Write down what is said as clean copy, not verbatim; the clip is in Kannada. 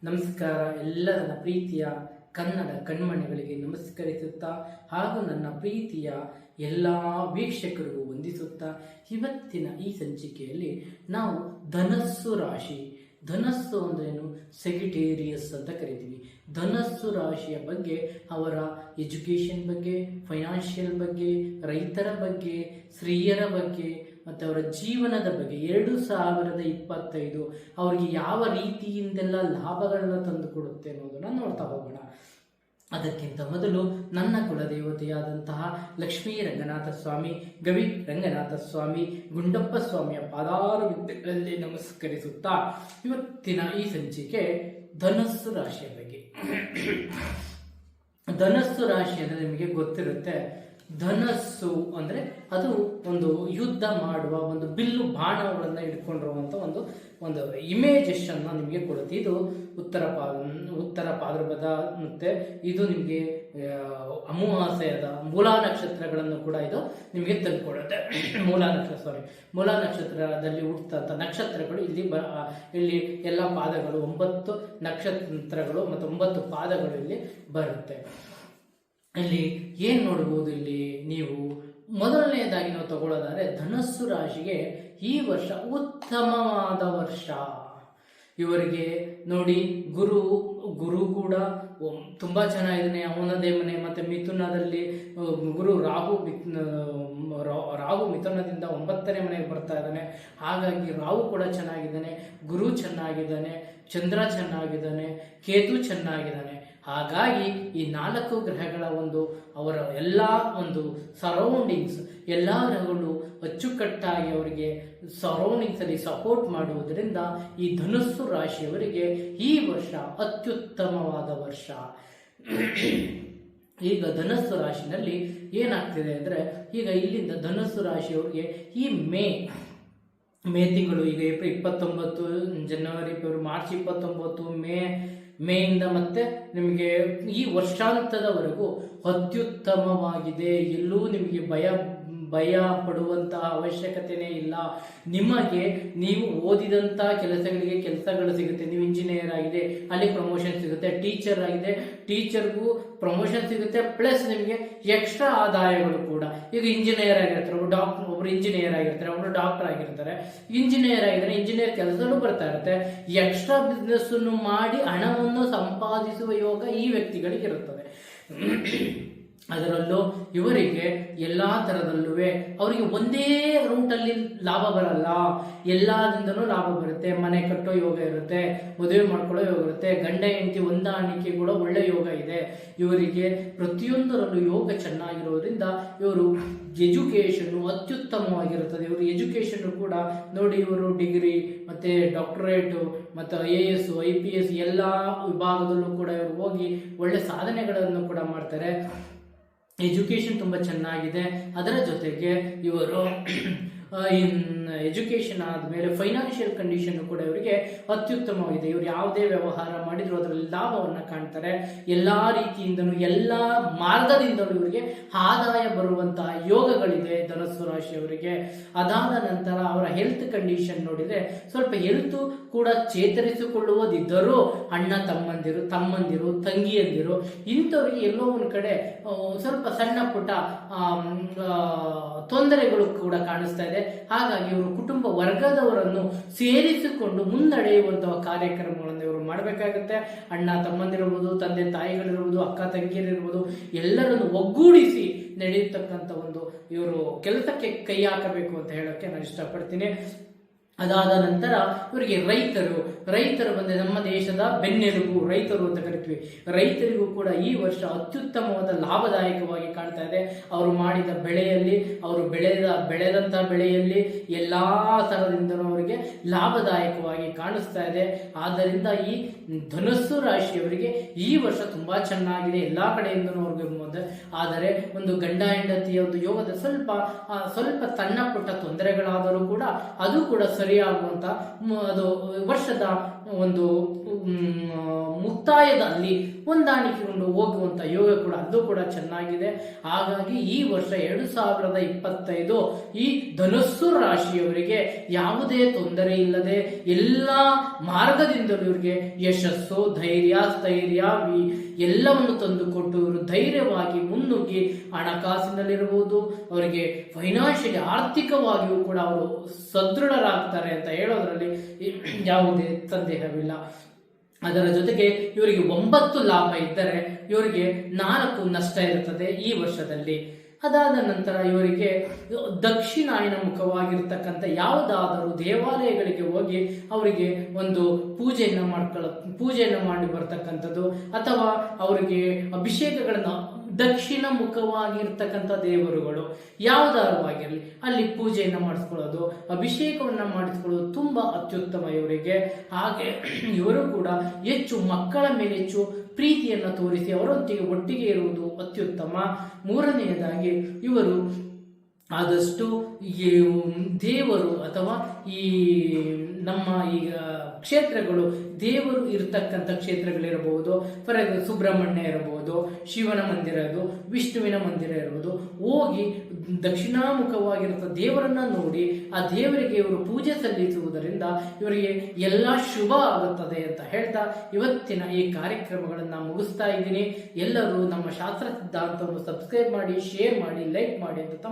ನಮಸ್ಕಾರ. ಎಲ್ಲ ನನ್ನ ಪ್ರೀತಿಯ ಕನ್ನಡ ಕಣ್ಮಣಿಗಳಿಗೆ ನಮಸ್ಕರಿಸುತ್ತಾ ಹಾಗೂ ನನ್ನ ಪ್ರೀತಿಯ ಎಲ್ಲ ವೀಕ್ಷಕರಿಗೂ ವಂದಿಸುತ್ತಾ ಇವತ್ತಿನ ಈ ಸಂಚಿಕೆಯಲ್ಲಿ ನಾವು ಧನಸ್ಸು ರಾಶಿ, ಧನಸ್ಸು ಅಂದ್ರೇನು, ಸೆಗಿಟೇರಿಯಸ್ ಅಂತ ಕರಿತೀವಿ. ಧನಸ್ಸು ರಾಶಿಯ ಬಗ್ಗೆ, ಅವರ ಎಜುಕೇಷನ್ ಬಗ್ಗೆ, ಫೈನಾನ್ಷಿಯಲ್ ಬಗ್ಗೆ, ರೈತರ ಬಗ್ಗೆ, ಸ್ತ್ರೀಯರ ಬಗ್ಗೆ ಮತ್ತು ಅವರ ಜೀವನದ ಬಗ್ಗೆ 2025 ಅವರಿಗೆ ಯಾವ ರೀತಿಯಿಂದೆಲ್ಲ ಲಾಭಗಳನ್ನ ತಂದು ಕೊಡುತ್ತೆ ಅನ್ನೋದನ್ನ ನೋಡ್ತಾ ಹೋಗೋಣ. ಅದಕ್ಕಿಂತ ಮೊದಲು ನನ್ನ ಕುಲದೇವತೆಯಾದಂತಹ ಲಕ್ಷ್ಮೀ ರಂಗನಾಥ ಸ್ವಾಮಿ, ಗವಿ ರಂಗನಾಥ ಸ್ವಾಮಿ, ಗುಂಡಪ್ಪ ಸ್ವಾಮಿಯ ಪಾದಾರ ವಿದ್ಯೆಗಳಲ್ಲಿ ನಮಸ್ಕರಿಸುತ್ತಾ ಇವತ್ತಿನ ಈ ಸಂಚಿಕೆ ಧನಸ್ಸು ರಾಶಿಯ ಬಗ್ಗೆ. ಧನಸ್ಸು ರಾಶಿ ಅಂದರೆ ನಿಮಗೆ ಗೊತ್ತಿರುತ್ತೆ. ಧನಸ್ಸು ಅಂದ್ರೆ ಅದು ಒಂದು ಯುದ್ಧ ಮಾಡುವ ಒಂದು ಬಿಲ್ಲು ಬಾಣಗಳನ್ನ ಇಟ್ಕೊಂಡಿರುವಂತ ಒಂದು ಇಮೇಜಸ್ ಅನ್ನ ನಿಮಗೆ ಕೊಡುತ್ತೆ. ಇದು ಉತ್ತರ ಭಾದ್ರಪದ ಮತ್ತೆ ಇದು ನಿಮಗೆ ಅಮಾವಾಸ್ಯೆಯ ಮೂಲಾ ನಕ್ಷತ್ರಗಳನ್ನು ಕೂಡ ಇದು ನಿಮಗೆ ತಂದುಕೊಡುತ್ತೆ. ಮೂಲಾ ನಕ್ಷತ್ರದಲ್ಲಿ ಹುಟ್ಟಂತ ನಕ್ಷತ್ರಗಳು ಇಲ್ಲಿ ಎಲ್ಲ ಪಾದಗಳು 9 ನಕ್ಷತ್ರಗಳು ಮತ್ತು 9 ಪಾದಗಳು ಇಲ್ಲಿ ಬರುತ್ತೆ. ಇಲ್ಲಿ ಏನ್ ನೋಡಬಹುದು, ಇಲ್ಲಿ ನೀವು ಮೊದಲನೆಯದಾಗಿ ನಾವು ತಗೊಳ್ಳೋದಾದ್ರೆ ಧನಸ್ಸು ರಾಶಿಗೆ ಈ ವರ್ಷ ಉತ್ತಮವಾದ ವರ್ಷ. ಇವರಿಗೆ ನೋಡಿ, ಗುರು ಕೂಡ ತುಂಬಾ ಚೆನ್ನಾಗಿದ್ದಾನೆ. ಅವನದೇ ಮನೆ ಮತ್ತೆ ಮಿಥುನದಲ್ಲಿ ಗುರು ರಾಹು ಮಿಥುನದಿಂದ 9ನೇ ಮನೆಗೆ ಬರ್ತಾ ಇದ್ದಾನೆ. ಹಾಗಾಗಿ ರಾಹು ಕೂಡ ಚೆನ್ನಾಗಿದ್ದಾನೆ, ಗುರು ಚೆನ್ನಾಗಿದ್ದಾನೆ, ಚಂದ್ರ ಚೆನ್ನಾಗಿದ್ದಾನೆ, ಕೇತು ಚೆನ್ನಾಗಿದ್ದಾನೆ. ಹಾಗಾಗಿ ಈ 4 ಗ್ರಹಗಳ ಅವರ ಎಲ್ಲ ಸರೌಂಡಿಂಗ್ಸ್, ಎಲ್ಲ ಗ್ರಹಗಳು ಅಚ್ಚುಕಟ್ಟಾಗಿ ಅವರಿಗೆ ಸರೌಂಡಿಂಗ್ಸ್ ಅಲ್ಲಿ ಸಪೋರ್ಟ್ ಮಾಡುವುದರಿಂದ ಈ ಧನುಸ್ಸು ರಾಶಿಯವರಿಗೆ ಈ ವರ್ಷ ಅತ್ಯುತ್ತಮವಾದ ವರ್ಷ. ಈಗ ಧನಸ್ಸು ರಾಶಿನಲ್ಲಿ ಏನಾಗ್ತಿದೆ ಅಂದ್ರೆ, ಈಗ ಇಲ್ಲಿಂದ ಧನಸ್ಸು ರಾಶಿಯವರಿಗೆ ಈ ಮೇ ತಿಂಗಳು, ಈಗ ಏಪ್ರಿಲ್ 29, ಜನವರಿ, ಫೆಬ್ರವರಿ, ಮಾರ್ಚ್ 29, ಮೇಯಿಂದ ಮತ್ತೆ ನಿಮಗೆ ಈ ವರ್ಷಾಂತದವರೆಗೂ ಅತ್ಯುತ್ತಮವಾಗಿದೆ. ಎಲ್ಲೂ ನಿಮಗೆ ಭಯ ಪಡುವಂತಹ ಅವಶ್ಯಕತೆನೇ ಇಲ್ಲ. ನಿಮಗೆ ನೀವು ಓದಿದಂತ ಕೆಲಸಗಳು ಸಿಗುತ್ತೆ. ನೀವು ಇಂಜಿನಿಯರ್ ಆಗಿದೆ, ಅಲ್ಲಿ ಪ್ರಮೋಷನ್ ಸಿಗುತ್ತೆ. ಟೀಚರ್ ಆಗಿದೆ, ಟೀಚರ್ಗೂ ಪ್ರಮೋಷನ್ ಸಿಗುತ್ತೆ. ಪ್ಲಸ್ ನಿಮಗೆ ಎಕ್ಸ್ಟ್ರಾ ಆದಾಯಗಳು ಕೂಡ. ಈಗ ಇಂಜಿನಿಯರ್ ಆಗಿರ್ತಾರೆ, ಒಬ್ರು ಇಂಜಿನಿಯರ್ ಆಗಿರ್ತಾರೆ, ಒಬ್ರು ಡಾಕ್ಟರ್ ಆಗಿರ್ತಾರೆ. ಇಂಜಿನಿಯರ್ ಆಗಿದ್ದಾರೆ, ಇಂಜಿನಿಯರ್ ಕೆಲಸನೂ ಬರ್ತಾ ಇರುತ್ತೆ. ಎಕ್ಸ್ಟ್ರಾ ಬಿಸ್ನೆಸ್ ಅನ್ನು ಮಾಡಿ ಹಣವನ್ನು ಸಂಪಾದಿಸುವ ಯೋಗ ಈ ವ್ಯಕ್ತಿಗಳಿಗೆ ಇರುತ್ತದೆ. ಅದರಲ್ಲೂ ಇವರಿಗೆ ಎಲ್ಲಾ ತರದಲ್ಲೂ ಅವರಿಗೆ ಒಂದೇ ರೂಟಲ್ಲಿ ಲಾಭ ಬರಲ್ಲ, ಎಲ್ಲದಿಂದನೂ ಲಾಭ ಬರುತ್ತೆ. ಮನೆ ಕಟ್ಟೋ ಯೋಗ ಇರುತ್ತೆ, ಮದುವೆ ಮಾಡ್ಕೊಳ್ಳೋ ಯೋಗ ಇರುತ್ತೆ, ಗಂಡ ಹೆಂಡತಿ ಹೊಂದಾಣಿಕೆ ಕೂಡ ಒಳ್ಳೆ ಯೋಗ ಇದೆ. ಇವರಿಗೆ ಪ್ರತಿಯೊಂದರಲ್ಲೂ ಯೋಗ ಚೆನ್ನಾಗಿರೋದ್ರಿಂದ ಇವರು ಎಜುಕೇಶನ್ ಅತ್ಯುತ್ತಮವಾಗಿರುತ್ತದೆ. ಇವರು ಎಜುಕೇಶನ್ ಕೂಡ ನೋಡಿ, ಇವರು ಡಿಗ್ರಿ ಮತ್ತೆ ಡಾಕ್ಟರೇಟ್ ಮತ್ತು IAS IPS ಎಲ್ಲ ವಿಭಾಗದಲ್ಲೂ ಕೂಡ ಇವರು ಹೋಗಿ ಒಳ್ಳೆ ಸಾಧನೆಗಳನ್ನು ಕೂಡ ಮಾಡ್ತಾರೆ. ಎಜುಕೇಶನ್ ತುಂಬಾ ಚೆನ್ನಾಗಿದೆ. ಅದರ ಜೊತೆಗೆ ಇವರು ಎಜುಕೇಶನ್ ಆದಮೇಲೆ ಫೈನಾನ್ಷಿಯಲ್ ಕಂಡೀಷನ್ ಕೂಡ ಇವರಿಗೆ ಅತ್ಯುತ್ತಮವಾಗಿದೆ. ಇವರು ಯಾವುದೇ ವ್ಯವಹಾರ ಮಾಡಿದ್ರು ಅದರಲ್ಲಿ ಲಾಭವನ್ನು ಕಾಣ್ತಾರೆ. ಎಲ್ಲಾ ರೀತಿಯಿಂದಲೂ, ಎಲ್ಲಾ ಮಾರ್ಗದಿಂದಲೂ ಇವರಿಗೆ ಆದಾಯ ಬರುವಂತಹ ಯೋಗಗಳಿದೆ ಧನಸ್ಸು ರಾಶಿಯವರಿಗೆ. ಅದಾದ ನಂತರ ಅವರ ಹೆಲ್ತ್ ಕಂಡೀಷನ್ ನೋಡಿದ್ರೆ ಸ್ವಲ್ಪ ಹೆಲ್ತ್ ಕೂಡ ಚೇತರಿಸಿಕೊಳ್ಳುವುದಿದ್ದರೂ ಅಣ್ಣ ತಮ್ಮಂದಿರು ತಂಗಿಯಂದಿರು ಇಂಥವ್ರಿಗೆ ಎಲ್ಲೋ ಒಂದು ಕಡೆ ಸ್ವಲ್ಪ ಸಣ್ಣ ಪುಟ್ಟ ತೊಂದರೆಗಳು ಕೂಡ ಕಾಣಿಸ್ತಾ ಇದೆ. ಹಾಗಾಗಿ ಇವರು ಕುಟುಂಬ ವರ್ಗದವರನ್ನು ಸೇರಿಸಿಕೊಂಡು ಮುನ್ನಡೆಯುವಂತಹ ಕಾರ್ಯಕ್ರಮಗಳನ್ನು ಇವರು ಮಾಡಬೇಕಾಗುತ್ತೆ. ಅಣ್ಣ ತಮ್ಮಂದಿರಬಹುದು, ತಂದೆ ತಾಯಿಗಳಿರ್ಬೋದು, ಅಕ್ಕ ತಂಗಿಯರಿರ್ಬೋದು, ಎಲ್ಲರನ್ನು ಒಗ್ಗೂಡಿಸಿ ನಡೆಯತಕ್ಕಂಥ ಇವರು ಕೆಲಸಕ್ಕೆ ಕೈ ಹಾಕಬೇಕು ಅಂತ ಹೇಳಕ್ಕೆ ನಾನು ಇಷ್ಟಪಡ್ತೀನಿ. ಅದಾದ ನಂತರ ಇವರಿಗೆ ರೈತರು ಬಂದರೆ ನಮ್ಮ ದೇಶದ ಬೆನ್ನೆಲುಬು ರೈತರು ಅಂತ ಕರಿತೀವಿ. ರೈತರಿಗೂ ಕೂಡ ಈ ವರ್ಷ ಅತ್ಯುತ್ತಮವಾದ ಲಾಭದಾಯಕವಾಗಿ ಕಾಣ್ತಾ ಇದೆ. ಅವರು ಮಾಡಿದ ಬೆಳೆಯಲ್ಲಿ, ಅವರು ಬೆಳೆದಂತಹ ಬೆಳೆಯಲ್ಲಿ ಎಲ್ಲಾ ತರದಿಂದಲೂ ಅವರಿಗೆ ಲಾಭದಾಯಕವಾಗಿ ಕಾಣಿಸ್ತಾ ಇದೆ. ಆದ್ದರಿಂದ ಈ ಧನಸ್ಸು ರಾಶಿಯವರಿಗೆ ಈ ವರ್ಷ ತುಂಬಾ ಚೆನ್ನಾಗಿದೆ ಎಲ್ಲಾ ಕಡೆಯಿಂದನೂ ಅವ್ರಿಗೆ. ಆದರೆ ಒಂದು ಗಂಡ ಹೆಂಡತಿಯ ಯೋಗದ ಸ್ವಲ್ಪ ಸಣ್ಣ ಪುಟ್ಟ ತೊಂದರೆಗಳಾದರೂ ಕೂಡ ಅದು ಕೂಡ ಸರಿಯಾಗುವಂತ ಅದು ವರ್ಷದ ಮುಕ್ತಾಯದಲ್ಲಿ ಹೊಂದಾಣಿಕೆಗೊಂಡು ಹೋಗುವಂತ ಯೋಗ ಕೂಡ ಅದು ಕೂಡ ಚೆನ್ನಾಗಿದೆ. ಹಾಗಾಗಿ ಈ ವರ್ಷ 2025 ಈ ಧನುಸ್ಸು ರಾಶಿಯವರಿಗೆ ಯಾವುದೇ ತೊಂದರೆ ಇಲ್ಲದೆ ಎಲ್ಲ ಮಾರ್ಗದಿಂದಲೂ ಇವರಿಗೆ ಯಶಸ್ಸು, ಧೈರ್ಯ, ಸ್ಥೈರ್ಯ ಎಲ್ಲವನ್ನು ತಂದುಕೊಟ್ಟು ಇವರು ಧೈರ್ಯವಾಗಿ ಮುನ್ನುಗ್ಗಿ ಹಣಕಾಸಿನಲ್ಲಿರಬಹುದು, ಅವರಿಗೆ ಫೈನಾನ್ಷಿಯಲಿ ಆರ್ಥಿಕವಾಗಿಯೂ ಕೂಡ ಅವರು ಸದೃಢರಾಗ್ತಾರೆ ಅಂತ ಹೇಳೋದ್ರಲ್ಲಿ ಯಾವುದೇ ಸಂದೇಹವಿಲ್ಲ. ಅದರ ಜೊತೆಗೆ ಇವರಿಗೆ 9 ಲಾಭ ಇದ್ದರೆ ಇವರಿಗೆ 4 ನಷ್ಟ ಇರುತ್ತದೆ ಈ ವರ್ಷದಲ್ಲಿ. ಅದಾದ ನಂತರ ಇವರಿಗೆ ದಕ್ಷಿಣಾಯನ ಮುಖವಾಗಿರ್ತಕ್ಕಂಥ ಯಾವುದಾದರೂ ದೇವಾಲಯಗಳಿಗೆ ಹೋಗಿ ಅವರಿಗೆ ಒಂದು ಪೂಜೆಯನ್ನು ಮಾಡಿ ಬರ್ತಕ್ಕಂಥದ್ದು, ಅಥವಾ ಅವರಿಗೆ ಅಭಿಷೇಕಗಳನ್ನು ದಕ್ಷಿಣ ಮುಖವಾಗಿರ್ತಕ್ಕಂಥ ದೇವರುಗಳು ಯಾವುದಾದ್ರು ಆಗಿರಲಿ ಅಲ್ಲಿ ಪೂಜೆಯನ್ನು ಮಾಡಿಸ್ಕೊಳ್ಳೋದು, ಅಭಿಷೇಕವನ್ನ ಮಾಡಿಸ್ಕೊಳ್ಳೋದು ತುಂಬಾ ಅತ್ಯುತ್ತಮ ಇವರಿಗೆ. ಹಾಗೆ ಇವರು ಕೂಡ ಹೆಚ್ಚು ಮಕ್ಕಳ ಮೇಲೆ ಹೆಚ್ಚು ಪ್ರೀತಿಯನ್ನು ತೋರಿಸಿ ಅವರೊಂದಿಗೆ ಒಟ್ಟಿಗೆ ಇರುವುದು ಅತ್ಯುತ್ತಮ. ಮೂರನೆಯದಾಗಿ ಇವರು ಆದಷ್ಟು ದೇವರು ಅಥವಾ ಈ ನಮ್ಮ ಈಗ ಕ್ಷೇತ್ರಗಳು ದೇವರು ಇರತಕ್ಕಂಥ ಕ್ಷೇತ್ರಗಳಿರಬಹುದು, ಫಾರ್ ಎಕ್ಸಾಂಪಲ್ ಸುಬ್ರಹ್ಮಣ್ಯ ಇರಬಹುದು, ಶಿವನ ಮಂದಿರ ಇರಬಹುದು, ವಿಷ್ಣುವಿನ ಮಂದಿರ ಇರಬಹುದು, ಹೋಗಿ ದಕ್ಷಿಣಾಮುಖವಾಗಿರುವ ದೇವರನ್ನ ನೋಡಿ ಆ ದೇವರಿಗೆ ಇವರು ಪೂಜೆ ಸಲ್ಲಿಸುವುದರಿಂದ ಇವರಿಗೆ ಎಲ್ಲ ಶುಭ ಆಗುತ್ತದೆ ಅಂತ ಹೇಳ್ತಾ ಇವತ್ತಿನ ಈ ಕಾರ್ಯಕ್ರಮಗಳನ್ನ ಮುಗಿಸ್ತಾ ಇದ್ದೀನಿ. ಎಲ್ಲರೂ ನಮ್ಮ ಶಾಸ್ತ್ರ ಸಿದ್ಧಾಂತವನ್ನು ಸಬ್ಸ್ಕ್ರೈಬ್ ಮಾಡಿ, ಶೇರ್ ಮಾಡಿ, ಲೈಕ್ ಮಾಡಿ ಅಂತ